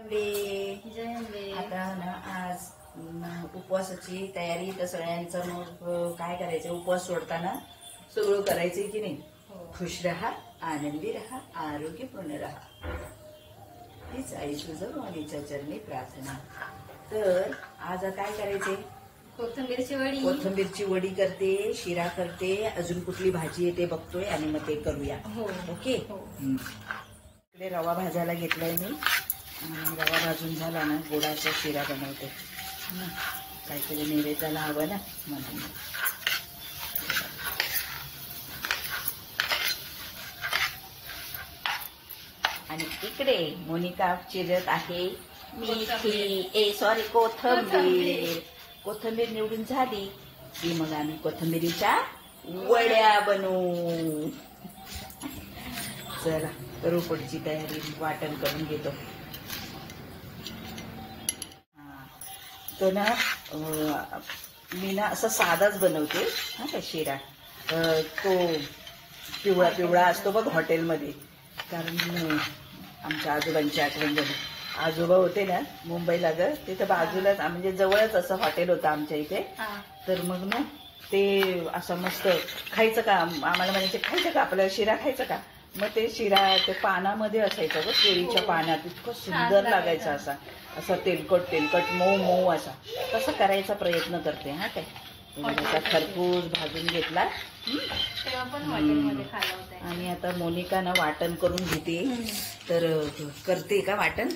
आता ना आज उपवासाची तयारी तर सगळ्यांचं मग काय करायचं, उपवास सोडताना सगळं करायचंय की नाही. खुश रहा, आनंदी रहा, आरोग्यपूर्ण रहा, हीच आई तुझं वाणीच्या चरणी प्रार्थना. तर आज काय करायचे, कोथिंबीरची वडी करते, शिरा करते, अजून कुठली भाजी येते बघतोय आणि मग ते करूया. ओके. इकडे रवा भाजायला घेतलाय मी आणि रवा भाजून झाला ना गोडाचा शिरा बनवते. काहीतरी नैवेद्याला हवं ना म्हणून. आणि इकडे मोनिका चिरत आहे मेथी, कोथिंबीर निवडून झाली की मग आम्ही कोथिंबीरीच्या वड्या बनवू. चला करू पुढची तयारी. वाटण करून घेतो. तो ना मी ना असं साधाच बनवते हा का शिरा. तो पिवळा पिवळा असतो बघ हॉटेलमध्ये. कारण आमच्या आजोबांची आठवण झाली. आजोबा होते ना मुंबईला ग, तिथं बाजूलाच म्हणजे जवळच असं हॉटेल होतं आमच्या इथे. तर मग ना ते असं मस्त खायचं का, आम्हाला म्हणायचे खायचं का आपल्याला शिरा खायचं का. मग ते शिरा ते पानामध्ये असायचं ग, केळीच्या पानात. इतकं सुंदर लागायचं. असा असा तेलकट मऊ मऊ असा. तसं करायचा प्रयत्न करते हा काय. असा खरपूस भाजून घेतला आणि आता मोनिका ना वाटण करून घेते. तर करते का वाटण.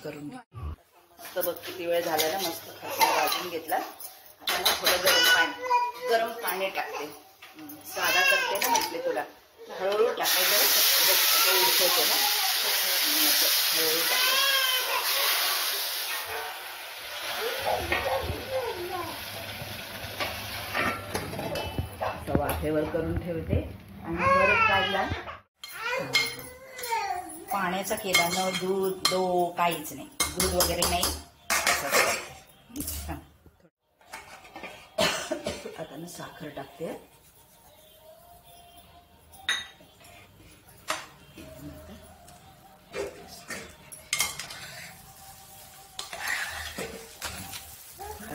करून मस्त बघ किती वेळ झाला ना. मस्त खरपूस भाजून घेतला. आता ना थोडं गरम पाणी टाकते. साधा करते ना म्हटले तुला. हळूहळू टाकायचं उडकायचं ना. हळूहळू टाकायचं. वाफेवर करून ठेवते आणि बरं काढला. पाण्याचा केला न दूध काहीच नाही. दूध वगैरे नाही. आता ना साखर टाकते.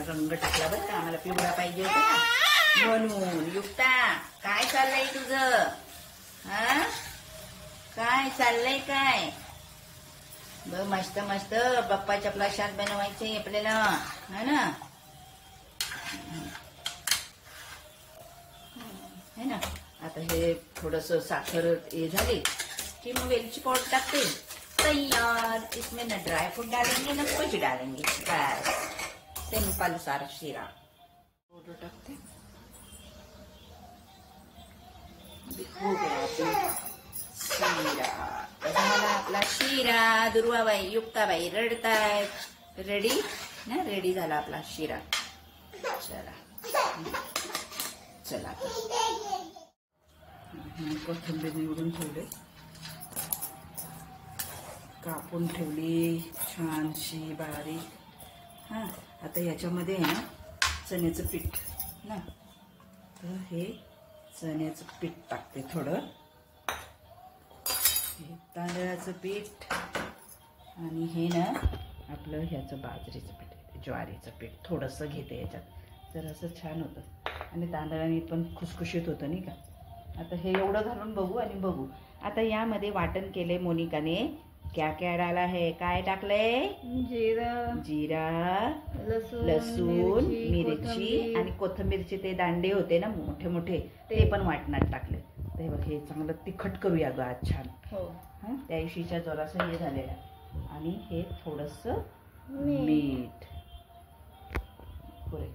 रंग टाकला बरं का, आम्हाला पिवळा पाहिजे होता ना म्हणून. युक्ता काय चाललंय तुझं, हा काय चाललंय काय. बघ मस्त मस्त बाप्पाच्या प्रसाद बनवायचे आपल्याला है ना. है ना. आता हे थोडस साखर हे झाली कि मग वेलची पावडर टाकते. तैयार. इसमें न ड्राई फ्रूट डालेंगे न कुछ डालेंगे. बस सिंपल सारा शिरा. पावडर टाकते. हो गया शिरा. झाला आपला शिरा. दुर्वाबाई युक्ताबाई रडतायत. रेडी ना. रेडी झाला आपला शिरा. चला कोथिंबीर निवडून ठेवले, कापून ठेवली छानशी बारीक. हा आता याच्यामध्ये आहे ना चण्याचं पीठ ना. तर हे चण्याचं पीठ टाकते थोडं. हे तांदळाचं पीठ आणि हे ना आपलं ह्याचं बाजरीचं पीठ, ज्वारीचं पीठ थोडंसं घेते याच्यात. तर असं छान होतं आणि तांदळाने पण खुसखुशीत होतं नाही का. आता हे एवढं घालून बघू आणि बघू. आता यामध्ये वाटण केले मोनिकाने. क्या क्या डाला है, काय टाकलंय. जिरा, लसूण, मिरची आणि कोथिंबीरचे ते दांडे होते ना मोठे मोठे, ते पण वाटणात टाकले. ते बघ हे चांगलं तिखट करूया ग आज छान. हा त्या दिवशीच्या जरासं हे झालेलं. आणि हे थोडंसं मीठ पुरे.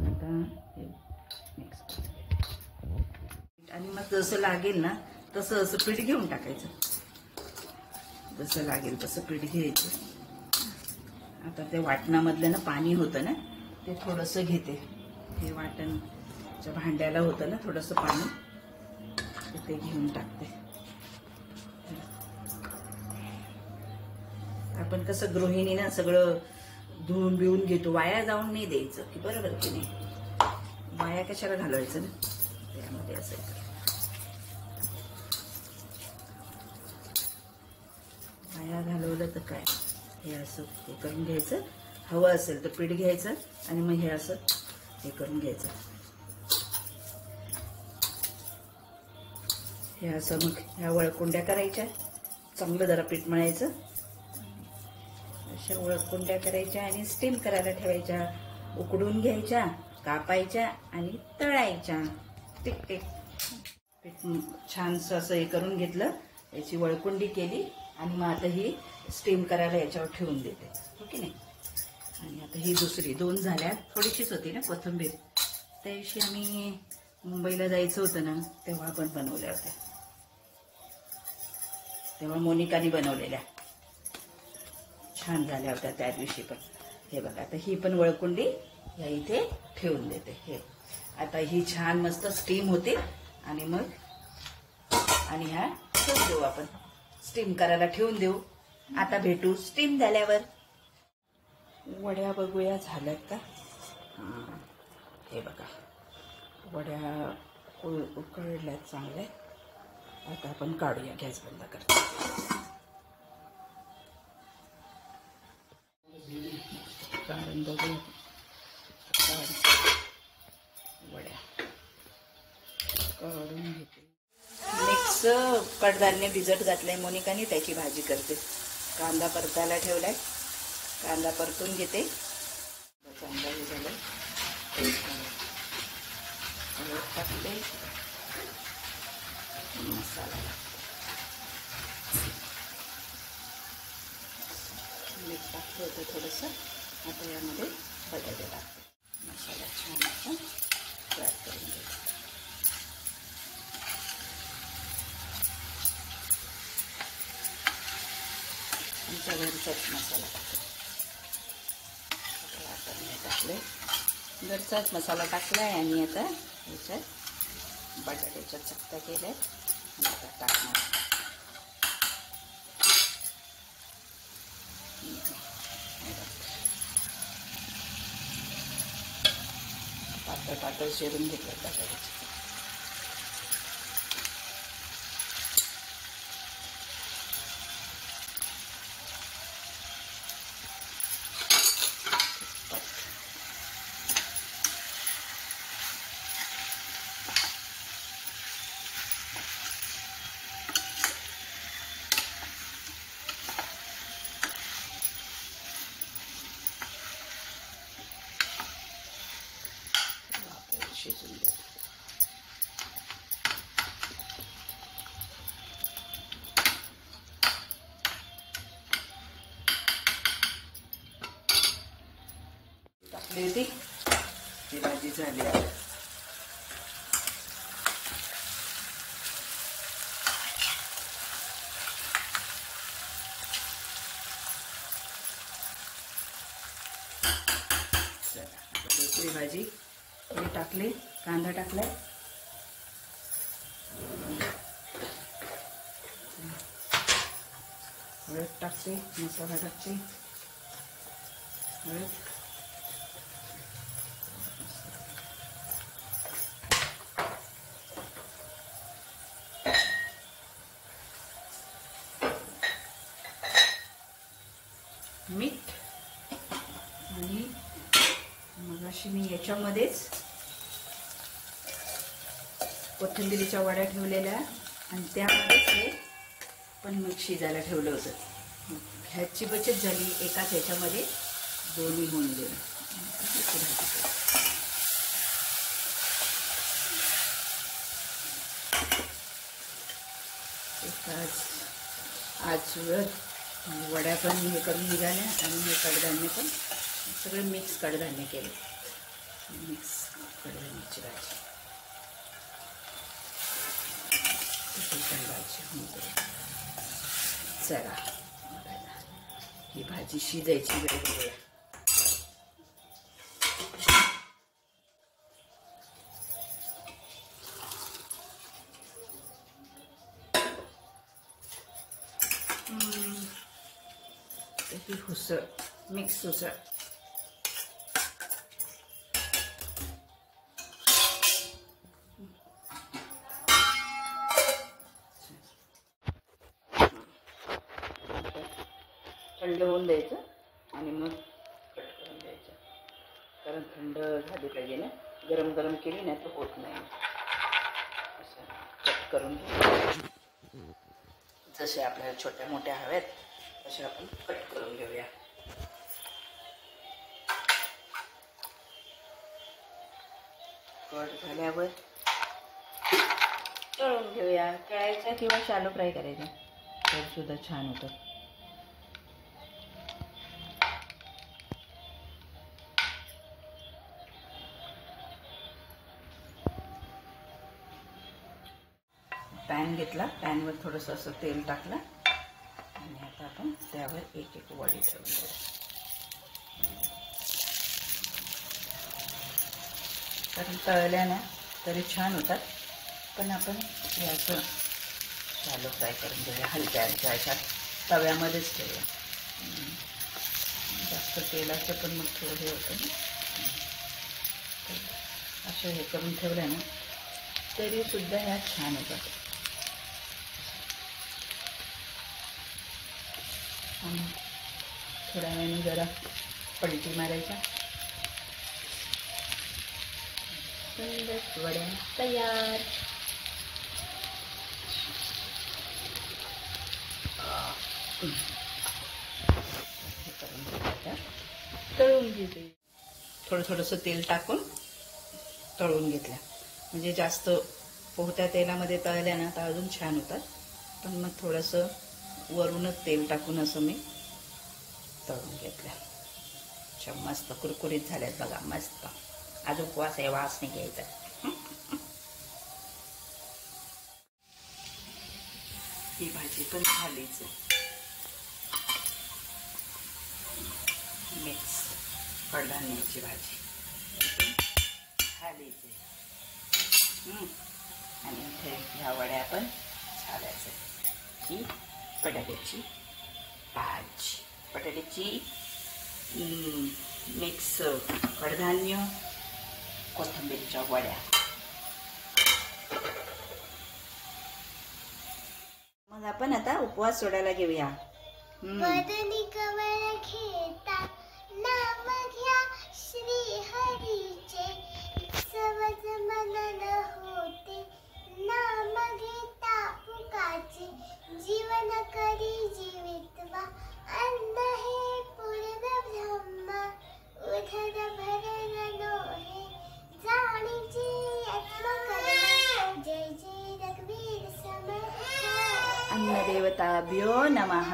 आता हे मिक्स आणि मग जसं लागेल ना तसं असं पीठ घेऊन टाकायचं. जसं लागेल तसं पीठ घ्यायचं. आता ते वाटणामधलं ना पाणी होतं ना ते थोडंसं घेते. हे वाटणच्या भांड्याला होतं ना थोडंसं पाणी, ते घेऊन टाकते. आपण कसं गृहिणी ना सगळं धुवून बिवून घेतो. वाया जाऊन नाही द्यायचं की बरोबर की नाही. वाया कशाला घालवायचं ना त्यामध्ये असं. वाया घालवलं तर काय. हे असं हे करून घ्यायचं. हवं असेल तर पीठ घ्यायचं आणि मग हे असं हे करून घ्यायचं. हे असं मग ह्या वळकुंड्या करायच्या. चांगलं जरा पीठ मळायचं. अशा वळकुंड्या करायच्या आणि स्टीम करायला ठेवायच्या. उकडून घ्यायच्या, कापायच्या आणि तळायच्या. Tick tick. पीठ छानसं असं हे करून घेतलं. याची वळकुंडी केली आणि मग आता ही स्टीम करायला याच्यावर ठेवून देते. हो की नाही. आणि आता ही दुसरी 2 झाल्या. थोडीशीच होती ना कोथिंबीर. त्या दिवशी आम्ही मुंबईला जायचं होतं ना, तेव्हा आपण बनवल्या होत्या. तेव्हा मोनिकाने बनवलेल्या छान झाल्या होत्या त्या दिवशी पण. हे बघा आता ही पण वळकुंडी या इथे ठेवून देते. हे आता ही छान मस्त स्टीम होते आणि मग आणि ह्या ठेवून देऊ आपण. स्टीम करायला ठेवून देऊ. आता भेटू स्टीम झाल्यावर. वड्या बघूया झाल्यात का. हे बघा वड्या उकळल्यात चांगल्या. आता आपण काढूया. गॅस बंद करतो. काढून बघूया. वड्या काढून घेते. मिक्स कडधान्य भिजत घातलंय मोनिकाने, त्याची भाजी करते. कांदा परतायला ठेवलाय. कांदा परतून घेते. कांदा हे झालं टाकते. मसाला मीठ टाकलं होतं थोडंसं. आता यामध्ये बटाटे टाकते. मसाला छान आपण फ्राय करून घेतो. आमच्या घरचाच मसाला टाकतो. आपण हे टाकले. घरचाच मसाला टाकलाय आणि आता याच्यात बटाट्याच्या चकत्या केल्या. आता टाकणार. पातळ पातळ चिरून घेतलं बटाट्याचे. शिजून द्या. टाकली होती ती भाजी झाली. दुसरी भाजी हे टाकले. कांदा टाकलाय. हळद टाकते. मसाला टाकते. हळद मीठ आणि मगाशी मी याच्यामध्येच कोथिंबीरीच्या वड्या ठेवलेल्या आणि त्यामध्येच हे पण मग शिजायला ठेवलं होतं. ह्याची बचत झाली. एकाच ह्याच्यामध्ये दोन्ही होऊन गेलं. एकाच आजवर वड्या पण हे करून निघाल्या आणि हे कडधान्य पण सगळे मिक्स कडधान्य केले. मिक्स कडधान्याची भाजी. चला ही भाजी शिजायची वेळ बघूया. ही उसळ मिक्स उसळ. थंड होऊन द्यायचं आणि मग कट करून द्यायचं, कारण थंड झाली पाहिजे ना, गरम गरम केली ना तर होत नाही. असं कट करून जसे आपल्याला छोट्या मोठ्या हव्यात तसे आपण कट करून घेऊया. कट झाल्यावर तळून घेऊया. तळायचा किंवा शॅलो फ्राय करायचा तर सुद्धा छान होतं. पॅन घेतला, पॅनवर थोडंसं असं तेल टाकलं आणि आता आपण त्यावर एक एक वडी ठेवून देऊ. कारण तळल्या ना तरी छान होतात, पण आपण याचं शॅलो फ्राय करून घेऊया. हलक्या हलक्या अशा तव्यामध्येच ठेवूया. जास्त तेलाचं पण मग थोडं हे होतं ना. असं हे करून ठेवलं ना तरी सुद्धा ह्या छान होतात. आणि थोड्या वेळाने जरा पलटी मारायच्या. सुंदर वड्या तयार. तळून घेते. थोडंसं तेल टाकून तळून घेतल्या म्हणजे जास्त पोहत्या तेलामध्ये तळल्या ना तर अजून छान होतात. पण मग थोडंसं वरूनच तेल टाकून असं मी तळून घेतल्या. अच्छा, मस्त कुरकुरीत झाल्यात बघा, मस्त. आज उपवास आहे, वास नाही घ्यायचा. ही भाजी पण झालीच. मिक्स कडधान्याची भाजी झालीच. आणि इथे ह्या वड्या पण झाल्याच. ही बटाट्याची भाजी, बटाट्याची मिक्स कडधान्य, कोथिंबीरच्या वड्या. मग आपण आता उपवास सोडायला घेऊया. वदनी कमळ घेता नाम घ्या श्री हरीचे, सहज मनन होते नाम घेता पुकाचे, जीवन करी जीवितवा अन्न हे पूर्ण ब्रह्म, उदर भरण नोहे जाणीचे आत्मकर्म, जय जय रघुवीर समर्थ. अन्नदेवताभ्यो नमः.